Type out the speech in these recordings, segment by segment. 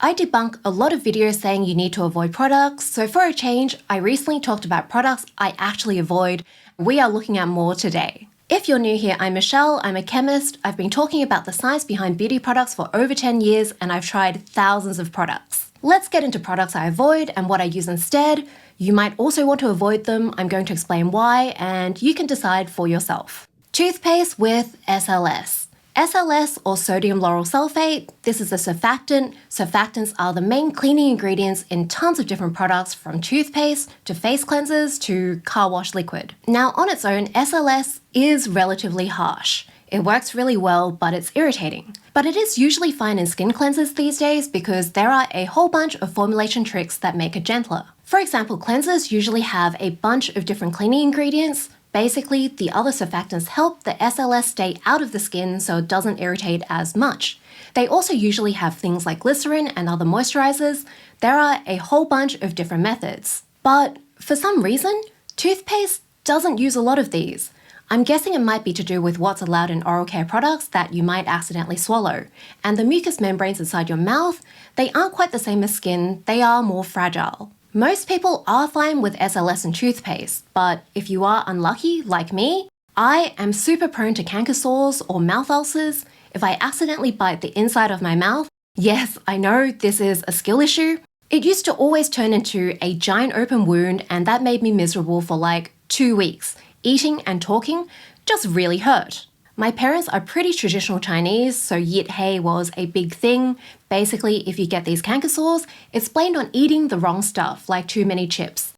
I debunk a lot of videos saying you need to avoid products, so for a change, I recently talked about products I actually avoid. We are looking at more today. If you're new here, I'm Michelle, I'm a chemist. I've been talking about the science behind beauty products for over 10 years and I've tried thousands of products. Let's get into products I avoid and what I use instead. You might also want to avoid them, I'm going to explain why, and you can decide for yourself. Toothpaste with SLS. SLS, or sodium lauryl sulfate, this is a surfactant. Surfactants are the main cleaning ingredients in tons of different products, from toothpaste to face cleansers to car wash liquid. Now, on its own, SLS is relatively harsh. It works really well, but it's irritating. But it is usually fine in skin cleansers these days because there are a whole bunch of formulation tricks that make it gentler. For example, cleansers usually have a bunch of different cleaning ingredients. Basically, the other surfactants help the SLS stay out of the skin so it doesn't irritate as much. They also usually have things like glycerin and other moisturizers. There are a whole bunch of different methods. But for some reason, toothpaste doesn't use a lot of these. I'm guessing it might be to do with what's allowed in oral care products that you might accidentally swallow. And the mucous membranes inside your mouth, they aren't quite the same as skin, they are more fragile. Most people are fine with SLS and toothpaste, but if you are unlucky, like me, I am super prone to canker sores or mouth ulcers. If I accidentally bite the inside of my mouth, yes, I know this is a skill issue. It used to always turn into a giant open wound, and that made me miserable for like 2 weeks. Eating and talking just really hurt. My parents are pretty traditional Chinese, so yit hei was a big thing. Basically, if you get these canker sores, it's blamed on eating the wrong stuff, like too many chips.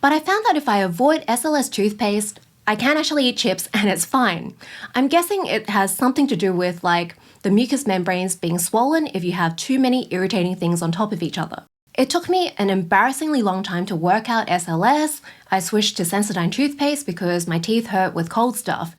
But I found that if I avoid SLS toothpaste, I can actually eat chips and it's fine. I'm guessing it has something to do with like the mucous membranes being swollen if you have too many irritating things on top of each other. It took me an embarrassingly long time to work out SLS. I switched to Sensodyne toothpaste because my teeth hurt with cold stuff.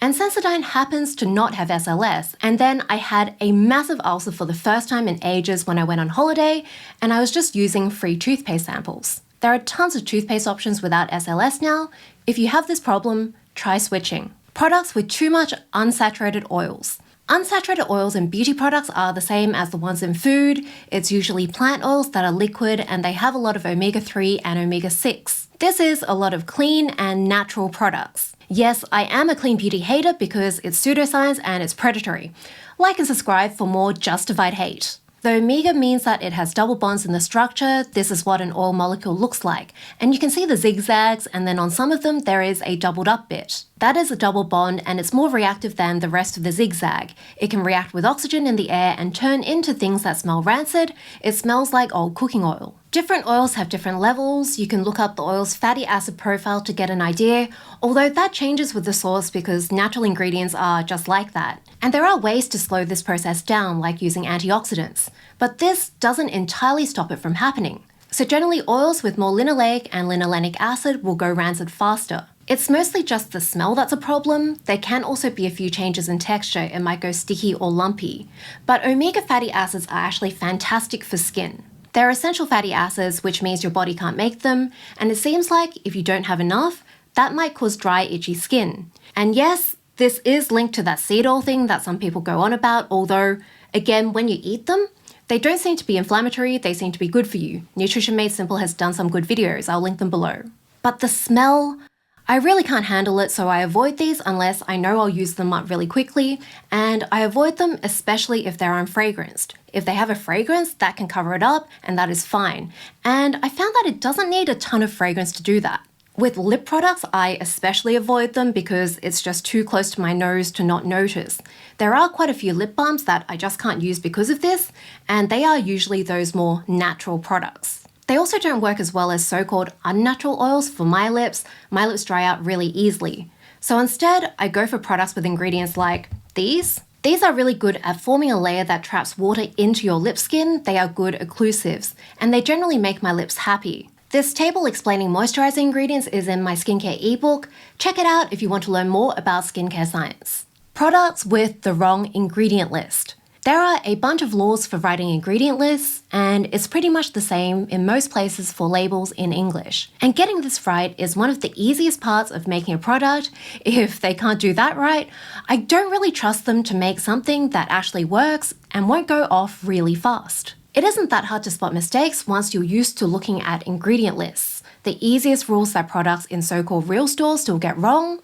And Sensodyne happens to not have SLS, and then I had a massive ulcer for the first time in ages when I went on holiday, and I was just using free toothpaste samples. There are tons of toothpaste options without SLS now. If you have this problem, try switching. Products with too much unsaturated oils. Unsaturated oils in beauty products are the same as the ones in food. It's usually plant oils that are liquid and they have a lot of omega-3 and omega-6. This is a lot of clean and natural products. Yes, I am a clean beauty hater because it's pseudoscience and it's predatory. Like and subscribe for more justified hate. The omega means that it has double bonds in the structure. This is what an oil molecule looks like. And you can see the zigzags, and then on some of them there is a doubled up bit. That is a double bond and it's more reactive than the rest of the zigzag. It can react with oxygen in the air and turn into things that smell rancid. It smells like old cooking oil. Different oils have different levels. You can look up the oil's fatty acid profile to get an idea, although that changes with the source because natural ingredients are just like that. And there are ways to slow this process down, like using antioxidants. But this doesn't entirely stop it from happening. So generally, oils with more linoleic and linolenic acid will go rancid faster. It's mostly just the smell that's a problem. There can also be a few changes in texture. It might go sticky or lumpy. But omega fatty acids are actually fantastic for skin. They're essential fatty acids, which means your body can't make them, and it seems like if you don't have enough, that might cause dry, itchy skin. And yes, this is linked to that seed oil thing that some people go on about, although, again, when you eat them, they don't seem to be inflammatory, they seem to be good for you. Nutrition Made Simple has done some good videos, I'll link them below. But the smell, I really can't handle it, so I avoid these unless I know I'll use them up really quickly, and I avoid them especially if they're unfragranced. If they have a fragrance, that can cover it up, and that is fine. And I found that it doesn't need a ton of fragrance to do that. With lip products, I especially avoid them because it's just too close to my nose to not notice. There are quite a few lip balms that I just can't use because of this, and they are usually those more natural products. They also don't work as well as so-called unnatural oils for my lips. My lips dry out really easily. So instead, I go for products with ingredients like these. These are really good at forming a layer that traps water into your lip skin. They are good occlusives, and they generally make my lips happy. This table explaining moisturizing ingredients is in my skincare ebook. Check it out if you want to learn more about skincare science. Products with the wrong ingredient list. There are a bunch of laws for writing ingredient lists, and it's pretty much the same in most places for labels in English. And getting this right is one of the easiest parts of making a product. If they can't do that right, I don't really trust them to make something that actually works and won't go off really fast. It isn't that hard to spot mistakes once you're used to looking at ingredient lists. The easiest rules that products in so-called real stores still get wrong.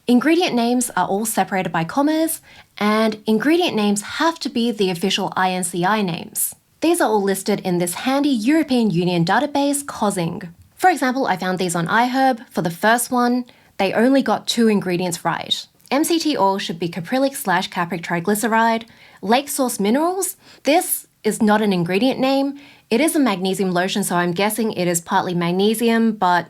Ingredient names are all separated by commas, and ingredient names have to be the official INCI names. These are all listed in this handy European Union database, COSING. For example, I found these on iHerb. For the first one, they only got 2 ingredients right. MCT oil should be caprylic/capric triglyceride. Lake Source Minerals, this is not an ingredient name. It is a magnesium lotion, so I'm guessing it is partly magnesium, but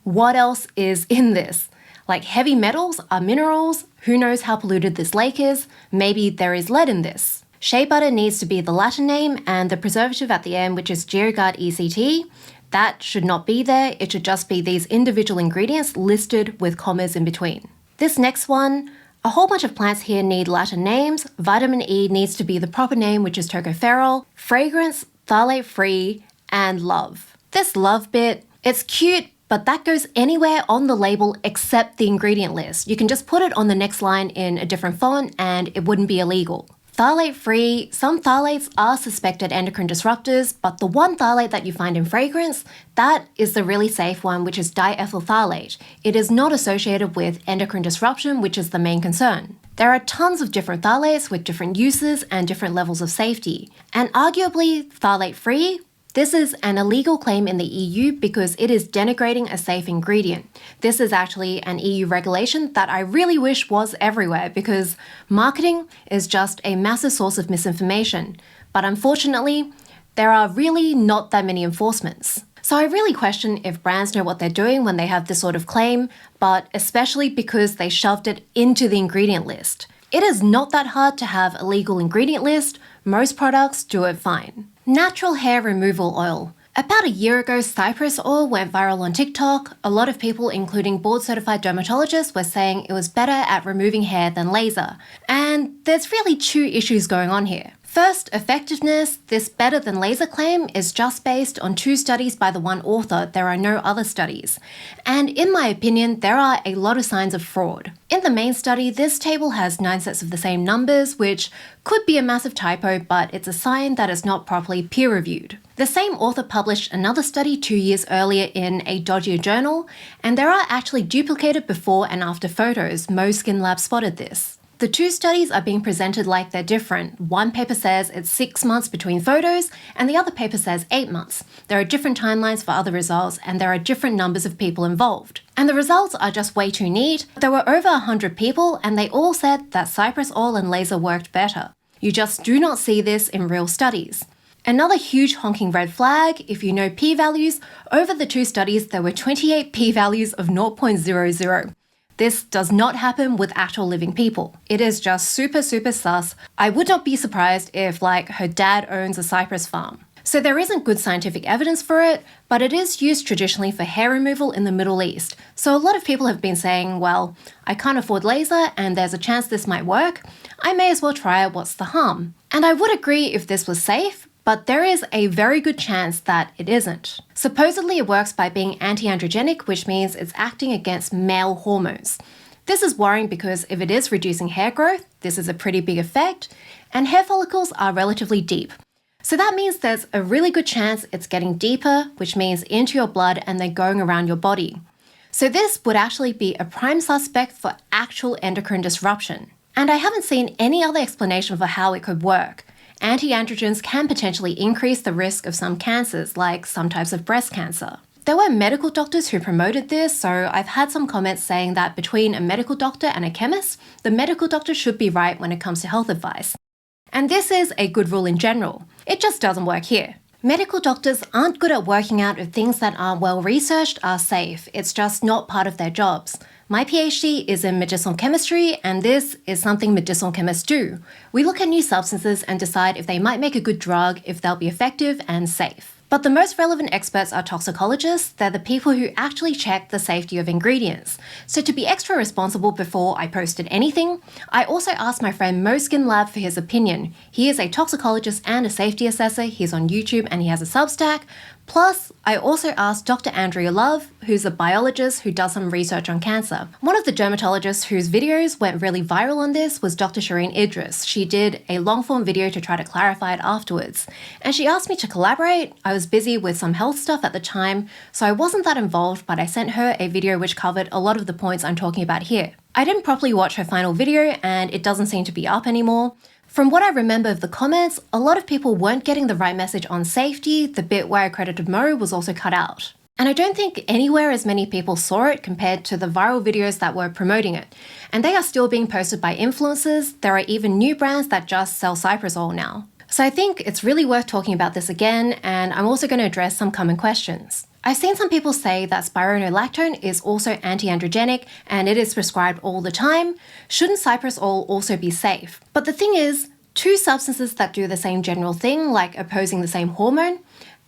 what else is in this? Like heavy metals are minerals, who knows how polluted this lake is, maybe there is lead in this. Shea butter needs to be the Latin name, and the preservative at the end, which is GeoGuard ECT, that should not be there, it should just be these individual ingredients listed with commas in between. This next one, a whole bunch of plants here need Latin names. Vitamin E needs to be the proper name, which is tocopherol, fragrance, phthalate-free, and love. This love bit, it's cute, but that goes anywhere on the label except the ingredient list. You can just put it on the next line in a different font and it wouldn't be illegal. Phthalate-free, some phthalates are suspected endocrine disruptors, but the one phthalate that you find in fragrance, that is the really safe one, which is diethyl phthalate. It is not associated with endocrine disruption, which is the main concern. There are tons of different phthalates with different uses and different levels of safety. And arguably, phthalate-free, this is an illegal claim in the EU because it is denigrating a safe ingredient. This is actually an EU regulation that I really wish was everywhere because marketing is just a massive source of misinformation. But unfortunately, there are really not that many enforcements. So I really question if brands know what they're doing when they have this sort of claim, but especially because they shoved it into the ingredient list. It is not that hard to have a legal ingredient list. Most products do it fine. Natural hair removal oil. About a year ago, cyperus oil went viral on TikTok. A lot of people, including board-certified dermatologists, were saying it was better at removing hair than laser. And there's really 2 issues going on here. First, effectiveness. This better than laser claim is just based on 2 studies by the one author. There are no other studies. And in my opinion, there are a lot of signs of fraud. In the main study, this table has 9 sets of the same numbers, which could be a massive typo, but it's a sign that it's not properly peer-reviewed. The same author published another study 2 years earlier in a dodgier journal, and there are actually duplicated before and after photos. Mo Skin Lab spotted this. The 2 studies are being presented like they're different. One paper says it's 6 months between photos, and the other paper says 8 months. There are different timelines for other results, and there are different numbers of people involved. And the results are just way too neat. There were over 100 people, and they all said that cyperus oil and laser worked better. You just do not see this in real studies. Another huge honking red flag, if you know p-values, over the 2 studies there were 28 p-values of 0.00. This does not happen with actual living people. It is just super sus. I would not be surprised if, like, her dad owns a cypress farm. So there isn't good scientific evidence for it, but it is used traditionally for hair removal in the Middle East. So a lot of people have been saying, well, I can't afford laser and there's a chance this might work. I may as well try it, what's the harm? And I would agree if this was safe, but there is a very good chance that it isn't. Supposedly it works by being anti-androgenic, which means it's acting against male hormones. This is worrying because if it is reducing hair growth, this is a pretty big effect, and hair follicles are relatively deep. So that means there's a really good chance it's getting deeper, which means into your blood and then going around your body. So this would actually be a prime suspect for actual endocrine disruption. And I haven't seen any other explanation for how it could work. Anti-androgens can potentially increase the risk of some cancers, like some types of breast cancer. There were medical doctors who promoted this, so I've had some comments saying that between a medical doctor and a chemist, the medical doctor should be right when it comes to health advice. And this is a good rule in general. It just doesn't work here. Medical doctors aren't good at working out if things that aren't well researched are safe. It's just not part of their jobs. My PhD is in medicinal chemistry, and this is something medicinal chemists do. We look at new substances and decide if they might make a good drug, if they'll be effective and safe. But the most relevant experts are toxicologists. They're the people who actually check the safety of ingredients. So to be extra responsible before I posted anything, I also asked my friend Mo Skin Lab for his opinion. He is a toxicologist and a safety assessor. He's on YouTube and he has a Substack. Plus, I also asked Dr. Andrea Love, who's a biologist who does some research on cancer. One of the dermatologists whose videos went really viral on this was Dr. Shireen Idris. She did a long-form video to try to clarify it afterwards. And she asked me to collaborate. I was busy with some health stuff at the time, so I wasn't that involved, but I sent her a video which covered a lot of the points I'm talking about here. I didn't properly watch her final video, and it doesn't seem to be up anymore. From what I remember of the comments, a lot of people weren't getting the right message on safety. The bit where I credited Mo was also cut out. And I don't think anywhere as many people saw it compared to the viral videos that were promoting it. And they are still being posted by influencers. There are even new brands that just sell cypress oil now. So I think it's really worth talking about this again, and I'm also going to address some common questions. I've seen some people say that spironolactone is also anti-androgenic and it is prescribed all the time. Shouldn't cypress oil also be safe? But the thing is, two substances that do the same general thing, like opposing the same hormone,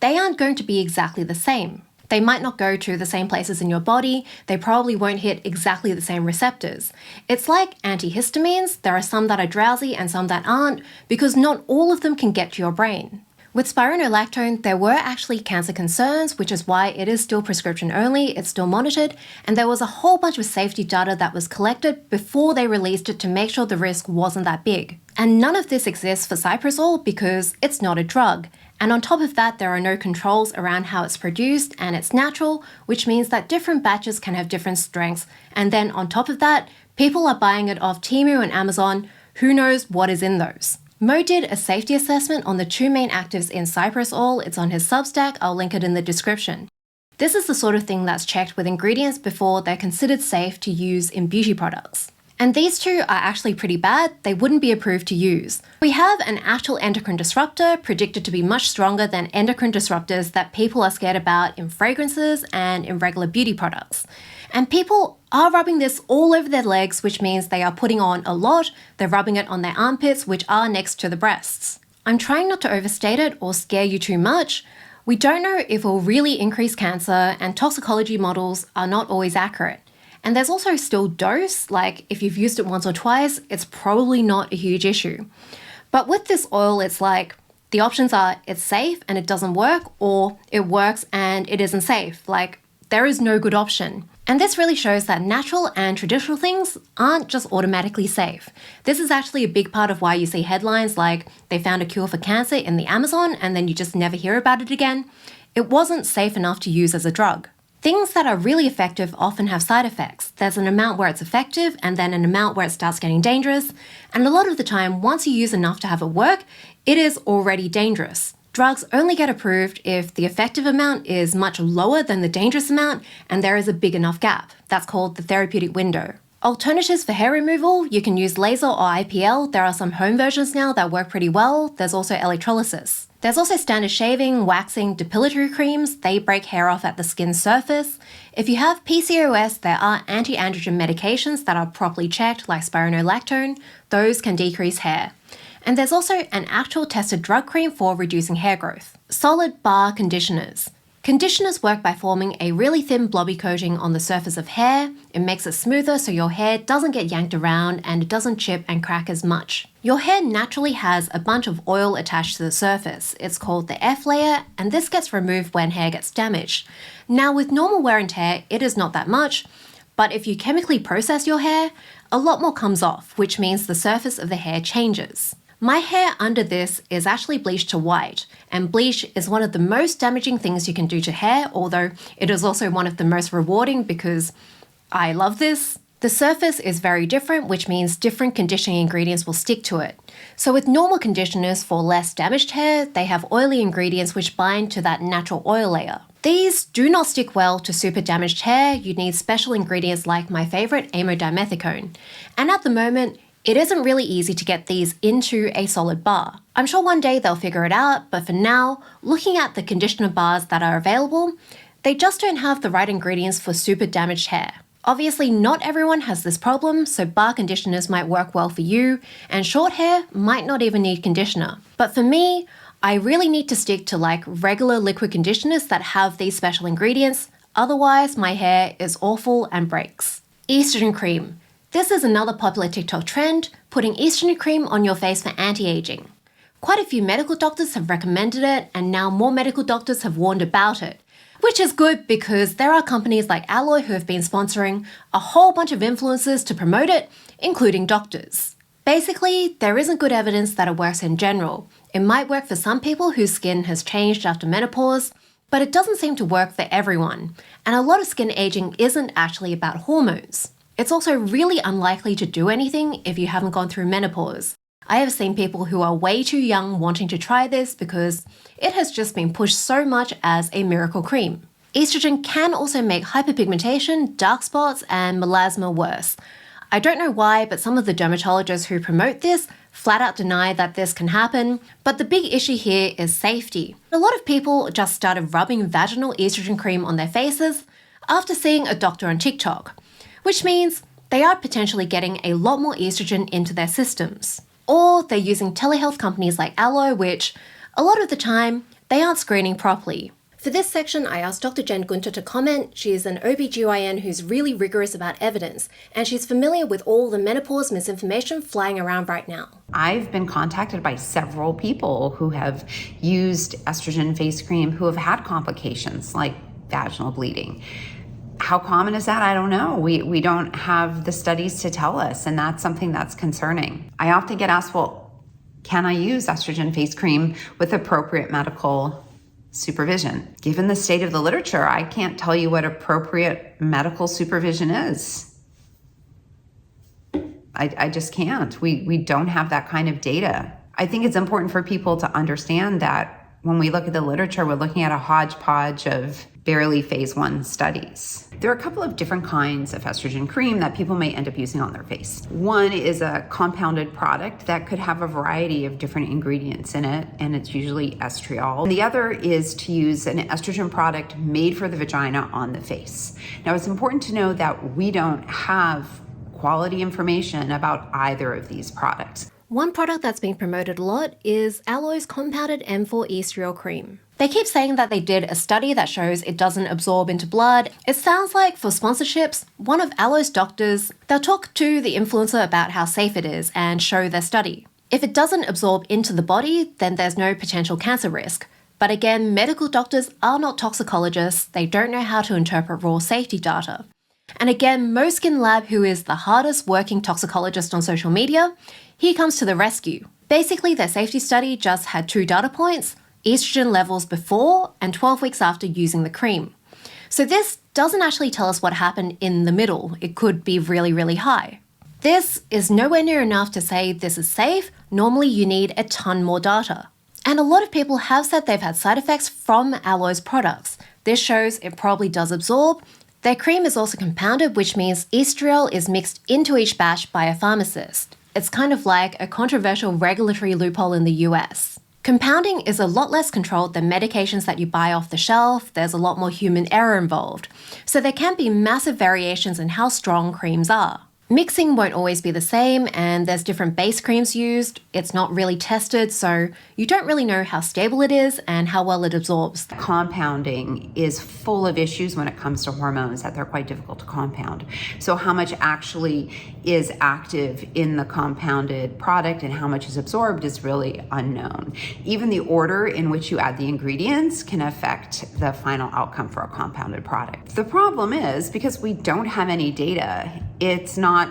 they aren't going to be exactly the same. They might not go to the same places in your body, they probably won't hit exactly the same receptors. It's like antihistamines, there are some that are drowsy and some that aren't, because not all of them can get to your brain. With spironolactone, there were actually cancer concerns, which is why it is still prescription only, it's still monitored, and there was a whole bunch of safety data that was collected before they released it to make sure the risk wasn't that big. And none of this exists for cypress oil because it's not a drug. And on top of that, there are no controls around how it's produced, and it's natural, which means that different batches can have different strengths. And then on top of that, people are buying it off Temu and Amazon. Who knows what is in those? Mo did a safety assessment on the two main actives in cypress oil. It's on his Substack, I'll link it in the description. This is the sort of thing that's checked with ingredients before they're considered safe to use in beauty products. And these two are actually pretty bad, they wouldn't be approved to use. We have an actual endocrine disruptor predicted to be much stronger than endocrine disruptors that people are scared about in fragrances and in regular beauty products. And people are rubbing this all over their legs, which means they are putting on a lot. They're rubbing it on their armpits, which are next to the breasts. I'm trying not to overstate it or scare you too much. We don't know if it will really increase cancer, and toxicology models are not always accurate. And there's also still dose, like if you've used it once or twice, it's probably not a huge issue. But with this oil, it's like the options are it's safe and it doesn't work, or it works and it isn't safe. Like there is no good option. And this really shows that natural and traditional things aren't just automatically safe. This is actually a big part of why you see headlines like they found a cure for cancer in the Amazon and then you just never hear about it again. It wasn't safe enough to use as a drug. Things that are really effective often have side effects. There's an amount where it's effective and then an amount where it starts getting dangerous. And a lot of the time, once you use enough to have it work, it is already dangerous. Drugs only get approved if the effective amount is much lower than the dangerous amount and there is a big enough gap. That's called the therapeutic window. Alternatives for hair removal, you can use laser or IPL. There are some home versions now that work pretty well. There's also electrolysis. There's also standard shaving, waxing, depilatory creams. They break hair off at the skin surface. If you have PCOS, there are anti-androgen medications that are properly checked, like spironolactone. Those can decrease hair. And there's also an actual tested drug cream for reducing hair growth. Solid bar conditioners. Conditioners work by forming a really thin blobby coating on the surface of hair. It makes it smoother so your hair doesn't get yanked around and it doesn't chip and crack as much. Your hair naturally has a bunch of oil attached to the surface. It's called the F layer, and this gets removed when hair gets damaged. Now with normal wear and tear, it is not that much, but if you chemically process your hair, a lot more comes off, which means the surface of the hair changes. My hair under this is actually bleached to white, and bleach is one of the most damaging things you can do to hair, although it is also one of the most rewarding because I love this. The surface is very different, which means different conditioning ingredients will stick to it. So with normal conditioners for less damaged hair, they have oily ingredients which bind to that natural oil layer. These do not stick well to super damaged hair. You need special ingredients like my favorite, amodimethicone. And at the moment, it isn't really easy to get these into a solid bar. I'm sure one day they'll figure it out, but for now, looking at the conditioner bars that are available, they just don't have the right ingredients for super damaged hair. Obviously, not everyone has this problem, so bar conditioners might work well for you, and short hair might not even need conditioner. But for me, I really need to stick to like regular liquid conditioners that have these special ingredients, otherwise my hair is awful and breaks. Estrogen cream. This is another popular TikTok trend, putting estrogen cream on your face for anti-aging. Quite a few medical doctors have recommended it, and now more medical doctors have warned about it. Which is good because there are companies like Alloy who have been sponsoring a whole bunch of influencers to promote it, including doctors. Basically, there isn't good evidence that it works in general. It might work for some people whose skin has changed after menopause, but it doesn't seem to work for everyone. And a lot of skin aging isn't actually about hormones. It's also really unlikely to do anything if you haven't gone through menopause. I have seen people who are way too young wanting to try this because it has just been pushed so much as a miracle cream. Estrogen can also make hyperpigmentation, dark spots, and melasma worse. I don't know why, but some of the dermatologists who promote this flat out deny that this can happen, but the big issue here is safety. A lot of people just started rubbing vaginal estrogen cream on their faces after seeing a doctor on TikTok, which means they are potentially getting a lot more estrogen into their systems. Or they're using telehealth companies like Allo, which a lot of the time they aren't screening properly. For this section, I asked Dr. Jen Gunter to comment. She's an OBGYN who's really rigorous about evidence, and she's familiar with all the menopause misinformation flying around right now. I've been contacted by several people who have used estrogen face cream who have had complications like vaginal bleeding. How common is that? I don't know. We don't have the studies to tell us, and that's something that's concerning. I often get asked, well, can I use estrogen face cream with appropriate medical supervision? Given the state of the literature, I can't tell you what appropriate medical supervision is. I just can't. We don't have that kind of data. I think it's important for people to understand that when we look at the literature, we're looking at a hodgepodge of barely phase 1 studies. There are a couple of different kinds of estrogen cream that people may end up using on their face. One is a compounded product that could have a variety of different ingredients in it, and it's usually estriol. And the other is to use an estrogen product made for the vagina on the face. Now, it's important to know that we don't have quality information about either of these products. One product that's being promoted a lot is Alloy's compounded M4 estriol cream. They keep saying that they did a study that shows it doesn't absorb into blood. It sounds like for sponsorships, one of Alloy's doctors, they'll talk to the influencer about how safe it is and show their study. If it doesn't absorb into the body, then there's no potential cancer risk. But again, medical doctors are not toxicologists. They don't know how to interpret raw safety data. And again, Mo Skin Lab, who is the hardest working toxicologist on social media, he comes to the rescue. Basically, their safety study just had 2 data points: estrogen levels before and 12 weeks after using the cream. So this doesn't actually tell us what happened in the middle. It could be really, really high. This is nowhere near enough to say this is safe. Normally you need a ton more data. And a lot of people have said they've had side effects from Alloy's products. This shows it probably does absorb. Their cream is also compounded, which means estriol is mixed into each batch by a pharmacist. It's kind of like a controversial regulatory loophole in the US. Compounding is a lot less controlled than medications that you buy off the shelf. There's a lot more human error involved. So there can be massive variations in how strong creams are. Mixing won't always be the same, and there's different base creams used. It's not really tested, so you don't really know how stable it is and how well it absorbs. Compounding is full of issues when it comes to hormones that they're quite difficult to compound. So how much actually is active in the compounded product and how much is absorbed is really unknown. Even the order in which you add the ingredients can affect the final outcome for a compounded product. The problem is, because we don't have any data, it's not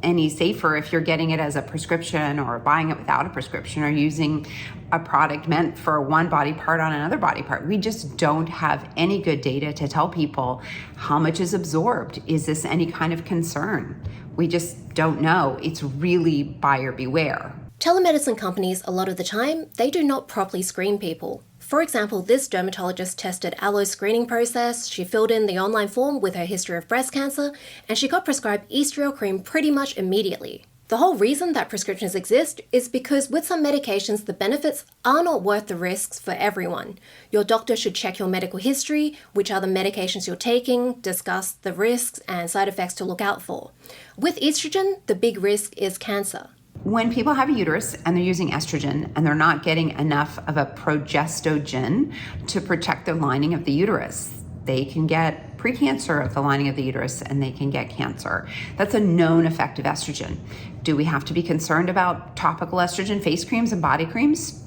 any safer if you're getting it as a prescription or buying it without a prescription or using a product meant for one body part on another body part. We just don't have any good data to tell people how much is absorbed. Is this any kind of concern? We just don't know. It's really buyer beware. Telemedicine companies, a lot of the time, they do not properly screen people. For example, this dermatologist tested Alloy's screening process. She filled in the online form with her history of breast cancer, and she got prescribed estriol cream pretty much immediately. The whole reason that prescriptions exist is because with some medications, the benefits are not worth the risks for everyone. Your doctor should check your medical history, which are the medications you're taking, discuss the risks and side effects to look out for. With estrogen, the big risk is cancer. When people have a uterus and they're using estrogen and they're not getting enough of a progestogen to protect the lining of the uterus, they can get precancer of the lining of the uterus and they can get cancer. That's a known effect of estrogen. Do we have to be concerned about topical estrogen face creams and body creams?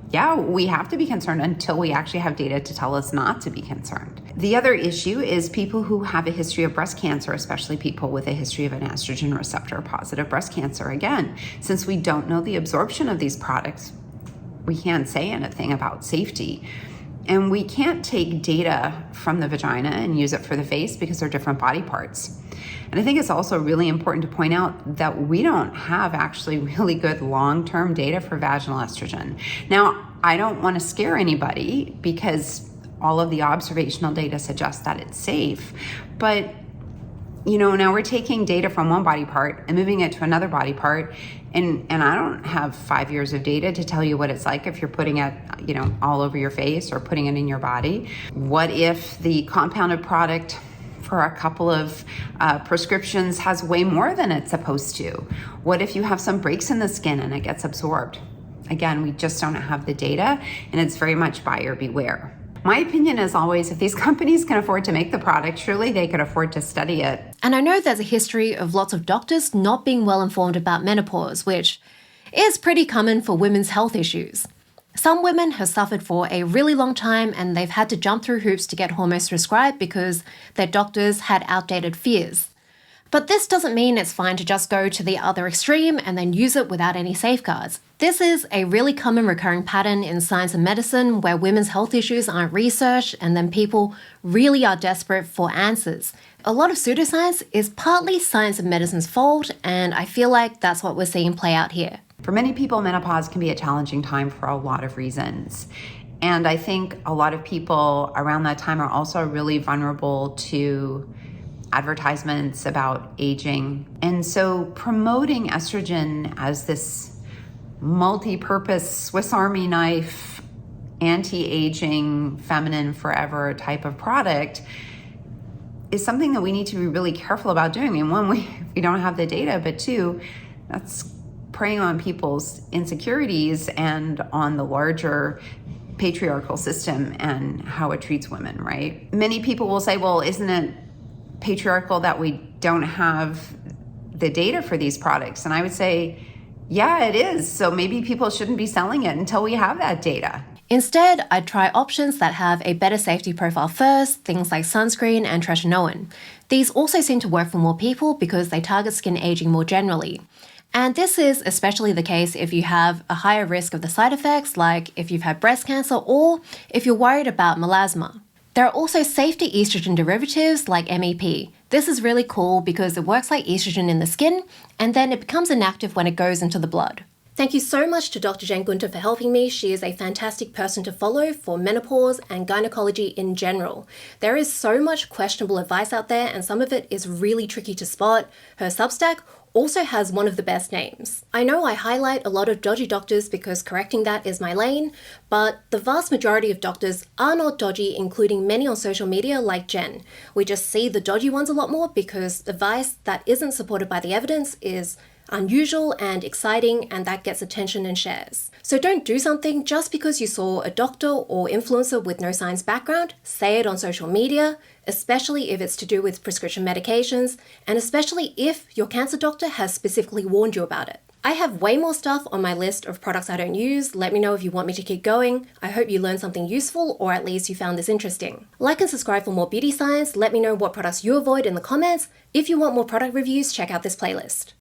Yeah, we have to be concerned until we actually have data to tell us not to be concerned. The other issue is people who have a history of breast cancer, especially people with a history of an estrogen receptor positive breast cancer. Again, since we don't know the absorption of these products, we can't say anything about safety. And we can't take data from the vagina and use it for the face because they're different body parts. And I think it's also really important to point out that we don't have actually really good long-term data for vaginal estrogen. Now, I don't want to scare anybody because all of the observational data suggests that it's safe. But, now we're taking data from one body part and moving it to another body part. And I don't have 5 years of data to tell you what it's like if you're putting it, all over your face or putting it in your body. What if the compounded product for a couple of prescriptions has way more than it's supposed to? What if you have some breaks in the skin and it gets absorbed? Again, we just don't have the data, and it's very much buyer beware. My opinion is always, if these companies can afford to make the product, surely they could afford to study it. And I know there's a history of lots of doctors not being well informed about menopause, which is pretty common for women's health issues. Some women have suffered for a really long time and they've had to jump through hoops to get hormones prescribed because their doctors had outdated fears. But this doesn't mean it's fine to just go to the other extreme and then use it without any safeguards. This is a really common recurring pattern in science and medicine where women's health issues aren't researched and then people really are desperate for answers. A lot of pseudoscience is partly science and medicine's fault, and I feel like that's what we're seeing play out here. For many people, menopause can be a challenging time for a lot of reasons. And I think a lot of people around that time are also really vulnerable to advertisements about aging. And so promoting estrogen as this multi-purpose Swiss Army knife, anti-aging, feminine forever type of product is something that we need to be really careful about doing. I mean, one, we don't have the data, but two, that's preying on people's insecurities and on the larger patriarchal system and how it treats women, right? Many people will say, well, isn't it patriarchal that we don't have the data for these products? And I would say, yeah, it is. So maybe people shouldn't be selling it until we have that data. Instead, I'd try options that have a better safety profile first, things like sunscreen and tretinoin. These also seem to work for more people because they target skin aging more generally. And this is especially the case if you have a higher risk of the side effects, like if you've had breast cancer or if you're worried about melasma. There are also safety estrogen derivatives like MEP. This is really cool because it works like estrogen in the skin and then it becomes inactive when it goes into the blood. Thank you so much to Dr. Jen Gunter for helping me. She is a fantastic person to follow for menopause and gynecology in general. There is so much questionable advice out there and some of it is really tricky to spot. Her Substack also has one of the best names. I know I highlight a lot of dodgy doctors because correcting that is my lane, but the vast majority of doctors are not dodgy, including many on social media like Jen. We just see the dodgy ones a lot more because advice that isn't supported by the evidence is unusual and exciting, and that gets attention and shares. So don't do something just because you saw a doctor or influencer with no science background say it on social media, especially if it's to do with prescription medications, and especially if your cancer doctor has specifically warned you about it. I have way more stuff on my list of products I don't use. Let me know if you want me to keep going. I hope you learned something useful, or at least you found this interesting. Like and subscribe for more beauty science. Let me know what products you avoid in the comments. If you want more product reviews, check out this playlist.